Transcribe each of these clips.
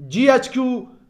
GHQ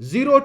0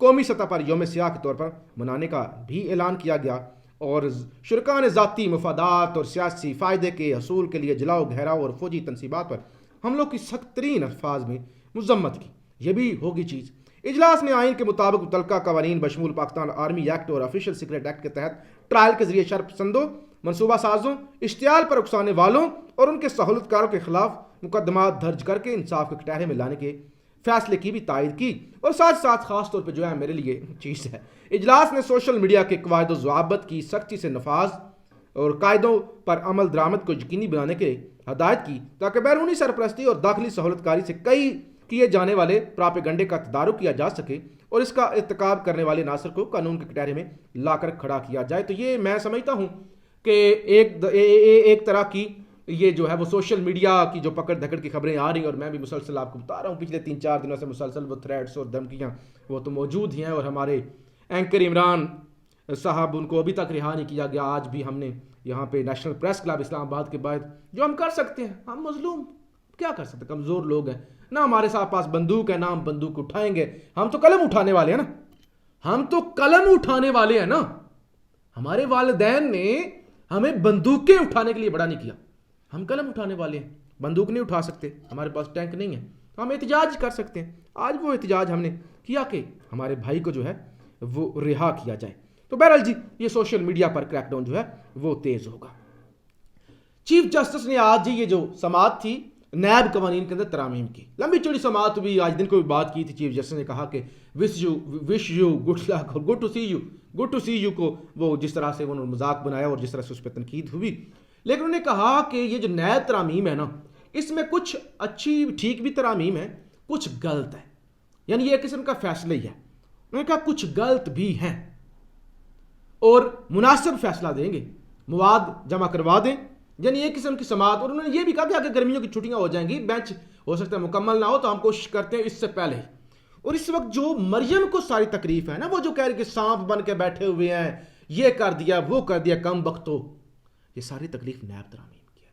قومی سطح پر یوم سیاہ کے طور پر منانے کا بھی اعلان کیا گیا اور شرکاء نے ذاتی مفادات اور سیاسی فائدے کے حصول کے لیے جلاؤ گھیراؤ اور فوجی تنصیبات پر حملوں کی سخت ترین الفاظ میں مذمت کی۔ یہ بھی ہوگی چیز۔ اجلاس میں آئین کے مطابق متعلقہ قوانین بشمول پاکستان آرمی ایکٹ اور آفیشل سیکریٹ ایکٹ کے تحت ٹرائل کے ذریعے شر پسندوں، منصوبہ سازوں، اشتعال پر اکسانے والوں اور ان کے سہولت کاروں کے خلاف مقدمات درج کر کے انصاف کے کٹہرے میں لانے کے فیصلے کی بھی تائید کی۔ اور ساتھ ساتھ خاص طور پہ جو ہے میرے لیے چیز ہے، اجلاس نے سوشل میڈیا کے قواعد و ضوابط کی سختی سے نفاذ اور قاعدوں پر عمل درآمد کو یقینی بنانے کے ہدایت کی تاکہ بیرونی سرپرستی اور داخلی سہولت کاری سے کیے جانے والے پراپیگنڈے کا تدارک کیا جا سکے اور اس کا ارتکاب کرنے والے عناصر کو قانون کے کٹہرے میں لا کر کھڑا کیا جائے۔ تو یہ میں سمجھتا ہوں کہ ایک طرح کی یہ جو ہے وہ سوشل میڈیا کی جو پکڑ دھکڑ کی خبریں آ رہی ہیں، اور میں بھی مسلسل آپ کو بتا رہا ہوں پچھلے 3-4 دنوں سے مسلسل وہ تھریڈس اور دھمکیاں وہ تو موجود ہی ہیں، اور ہمارے اینکر عمران صاحب ان کو ابھی تک رہا نہیں کیا گیا۔ آج بھی ہم نے یہاں پہ نیشنل پریس کلب اسلام آباد کے بعد جو ہم کر سکتے ہیں، ہم مظلوم کیا کر سکتے ہیں، کمزور لوگ ہیں، نہ ہمارے ساتھ پاس بندوق ہے، نہ ہم بندوق اٹھائیں گے، ہم تو قلم اٹھانے والے ہیں نا، ہم تو قلم اٹھانے والے ہیں نا۔ ہمارے والدین نے ہمیں بندوقیں اٹھانے کے لیے بڑا نہیں کیا، ہم قلم اٹھانے والے ہیں، بندوق نہیں اٹھا سکتے، ہمارے پاس ٹینک نہیں ہے، ہم احتجاج کر سکتے ہیں۔ آج وہ احتجاج ہم نے کیا کہ ہمارے بھائی کو جو ہے وہ رہا کیا جائے۔ تو بہرحال جی یہ سوشل میڈیا پر کریک ڈاؤن جو ہے وہ تیز ہوگا۔ چیف جسٹس نے آج یہ جو سماعت تھی نیب قوانین کے اندر ترامیم کی، لمبی چوڑی سماعت بھی، آج دن کو بھی بات کی تھی۔ چیف جسٹس نے کہا کہ وش یو گڈ لک اور گڈ ٹو سی یو کو وہ جس طرح سے انہوں نے مذاق بنایا اور جس طرح سے اس پہ تنقید ہوئی، لیکن انہوں نے کہا کہ یہ جو نیب ترامیم ہے نا، اس میں کچھ اچھی ٹھیک بھی ترامیم ہے، کچھ غلط ہے، یعنی یہ ایک قسم کا فیصلہ ہی ہے۔ انہوں نے کہا کچھ غلط بھی ہیں اور مناسب فیصلہ دیں گے، مواد جمع کروا دیں، یعنی ایک قسم کی سماعت۔ اور انہوں نے یہ بھی کہا کہ اگر گرمیوں کی چھٹیاں ہو جائیں گی، بینچ ہو سکتا ہے مکمل نہ ہو، تو ہم کوشش کرتے ہیں اس سے پہلے ہی۔ اور اس وقت جو مریم کو ساری تکلیف ہے نا، وہ جو کہہ رہی کہ سانپ بن کے بیٹھے ہوئے ہیں، یہ کر دیا وہ کر دیا، کم بختو، یہ ساری تکلیف نیب ترامیم کی ہے۔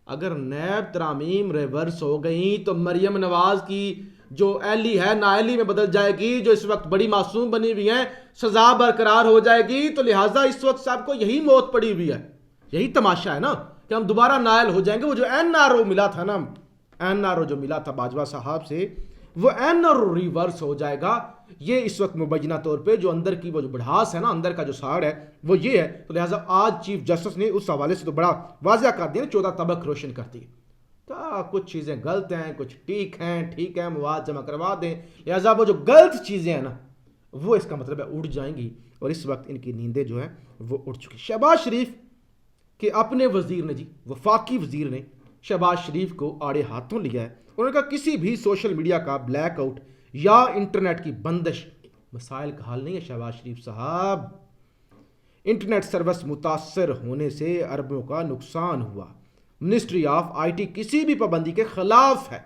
اگر نیب ترامیم ریورس ہو گئی تو مریم نواز کی جو ایلی ہے نااہلی میں بدل جائے گی، جو اس وقت بڑی معصوم بنی ہوئی ہیں، سزا برقرار ہو جائے گی۔ تو لہٰذا اس وقت صاحب کو یہی موت پڑی ہوئی ہے، یہی تماشا ہے نا کہ ہم دوبارہ نائل ہو جائیں گے۔ وہ جو این آر او ملا تھا نا، این آر او جو ملا تھا باجوہ صاحب سے، وہ این آر او ریورس ہو جائے گا۔ یہ اس وقت مبینہ طور پہ جو اندر کی وہ جو بڑھاس ہے نا، اندر کا جو ساڑ ہے وہ یہ ہے۔ تو لہٰذا آج چیف جسٹس نے اس حوالے سے تو بڑا واضح کر دیا، 14 طبق روشن کر دی۔ کچھ چیزیں غلط ہیں، کچھ ٹھیک ہیں، مواد جمع کروا دیں، لہٰذا وہ جو غلط چیزیں ہیں نا، وہ اس کا مطلب ہے اڑ جائیں گی، اور اس وقت ان کی نیندیں جو ہیں وہ اڑ چکی۔ شہباز شریف کے اپنے وزیر نے، وفاقی وزیر نے شہباز شریف کو آڑے ہاتھوں لیا ہے۔ انہوں نے کہا کسی بھی سوشل میڈیا کا بلیک آؤٹ یا انٹرنیٹ کی بندش مسائل کا حل نہیں ہے۔ شہباز شریف صاحب، انٹرنیٹ سروس متاثر ہونے سے اربوں کا نقصان ہوا، منسٹری آف آئی ٹی کسی بھی پابندی کے خلاف ہے۔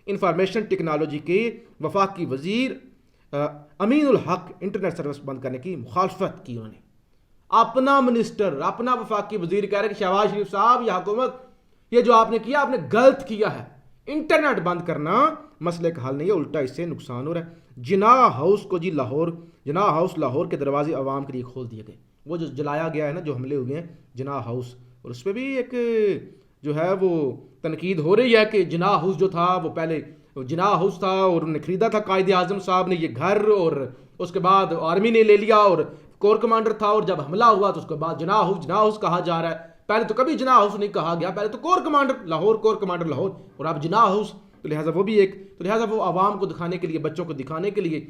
انفارمیشن ٹیکنالوجی کے وفاقی وزیر امین الحق انٹرنیٹ سروس بند کرنے کی مخالفت کی۔ انہوں نے اپنا منسٹر، اپنا وفاقی وزیر کہہ رہے کہ شہباز شریف صاحب، یہ حکومت، یہ جو آپ نے کیا، آپ نے غلط کیا ہے، انٹرنیٹ بند کرنا مسئلے کا حل نہیں ہے، الٹا اس سے نقصان ہو رہا ہے۔ جناح ہاؤس کو جناح ہاؤس لاہور کے دروازے عوام کے لیے کھول دیے گئے۔ وہ جو جلایا گیا ہے نا، جو حملے ہوئے ہیں جناح ہاؤس، اور اس پہ بھی ایک جو ہے وہ تنقید ہو رہی ہے کہ جناح ہاؤس جو تھا وہ پہلے جناح ہاؤس تھا اور انہوں نے خریدا تھا قائد اعظم صاحب نے یہ گھر، اور اس کے بعد آرمی نے لے لیا اور کور کمانڈر تھا، اور جب حملہ ہوا تو اس کے بعد جناح ہاؤس کہا جا رہا ہے۔ پہلے تو کبھی جناح ہاؤس نہیں کہا گیا، پہلے تو کور کمانڈر لاہور، اور اب جناح ہاؤس۔ تو لہٰذا وہ بھی تو لہٰذا وہ عوام کو دکھانے کے لیے، بچوں کو دکھانے کے لیے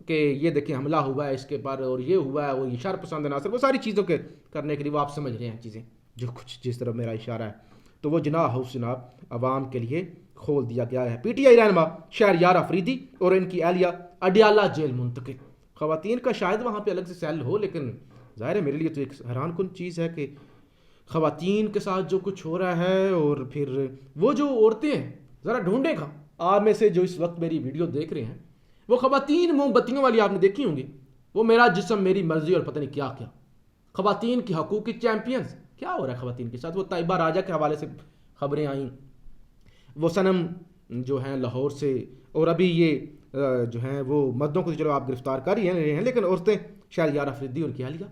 کہ یہ دیکھیں حملہ ہوا ہے اس کے پر، اور یہ ہوا ہے، وہ یہ شر پسند عناصر، وہ ساری چیزوں کے کرنے کے لیے وہ آپ سمجھ رہے ہیں چیزیں جو کچھ جس طرح میرا اشارہ ہے۔ تو وہ جناح ہاؤس جناب عوام کے لیے کھول دیا گیا ہے۔ پی ٹی آئی رہنما شہریار افریدی اور ان کی اہلیہ اڈیالہ جیل منتقل۔ خواتین کا شاید وہاں پہ الگ سے سیل ہو، لیکن ظاہر ہے میرے لیے تو ایک حیران کن چیز ہے کہ خواتین کے ساتھ جو کچھ ہو رہا ہے، اور پھر وہ جو عورتیں ہیں، ذرا ڈھونڈے گا آپ میں سے جو اس وقت میری ویڈیو دیکھ رہے ہیں، وہ خواتین موم بتیوں والی آپ نے دیکھی ہوں گی، وہ میرا جسم میری مرضی اور پتہ نہیں کیا کیا، خواتین کی حقوق کی چیمپئنز، کیا ہو رہا ہے خواتین کے ساتھ۔ وہ طیبہ راجہ کے حوالے سے خبریں آئیں، وہ صنم جو ہیں لاہور سے، اور ابھی یہ جو ہیں وہ مردوں کو تو چلو آپ گرفتار کر ہی رہے ہیں، لیکن عورتیں شہریار افریدی اور کیا لیا،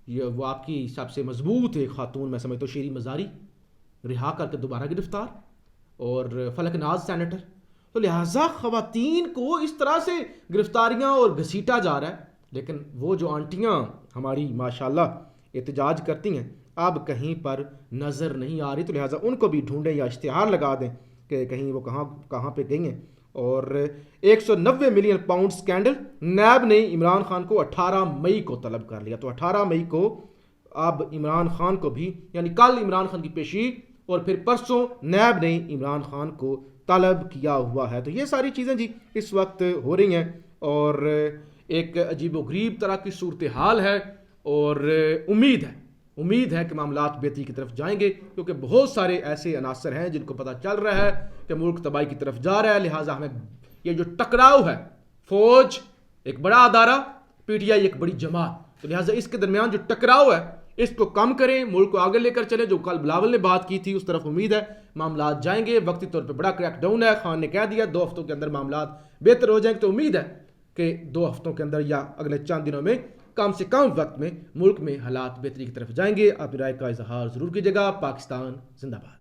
یہ وہ آپ کی سب سے مضبوط ایک خاتون میں سمجھتا ہوں شیریں مزاری رہا کر کے دوبارہ گرفتار، اور فلک ناز سینیٹر. تو لہٰذا خواتین کو اس طرح سے گرفتاریاں اور گھسیٹا جا رہا ہے. لیکن وہ جو آنٹیاں ہماری ماشاءاللہ احتجاج کرتی ہیں اب کہیں پر نظر نہیں آ رہی، تو لہٰذا ان کو بھی ڈھونڈیں یا اشتہار لگا دیں کہ کہیں وہ کہاں پہ گئی ہیں. اور 190 ملین پاؤنڈ سکینڈل، نیب نے عمران خان کو 18 مئی کو طلب کر لیا. تو 18 مئی کو اب عمران خان کو بھی، یعنی کل عمران خان کی پیشی اور پھر پرسوں نیب نے عمران خان کو طلب کیا ہوا ہے. تو یہ ساری چیزیں جی اس وقت ہو رہی ہیں اور ایک عجیب و غریب طرح کی صورتحال ہے، اور امید ہے کہ معاملات بہتری کی طرف جائیں گے، کیونکہ بہت سارے ایسے عناصر ہیں جن کو پتہ چل رہا ہے کہ ملک تباہی کی طرف جا رہا ہے. لہٰذا ہمیں یہ جو ٹکراؤ ہے، فوج ایک بڑا ادارہ، پی ٹی آئی ایک بڑی جماعت، تو لہٰذا اس کے درمیان جو ٹکراؤ ہے اس کو کم کریں، ملک کو آگے لے کر چلیں. جو کل بلاول نے بات کی تھی اس طرف امید ہے معاملات جائیں گے. وقتی طور پہ بڑا کریک ڈاؤن ہے، خان نے کہہ دیا 2 ہفتوں کے اندر معاملات بہتر ہو جائیں گے. تو امید ہے کہ 2 ہفتوں کے اندر یا اگلے چند دنوں میں کم سے کم وقت میں ملک میں حالات بہتری کی طرف جائیں گے. اپنی رائے کا اظہار ضرور کیجیے گا. پاکستان زندہ باد.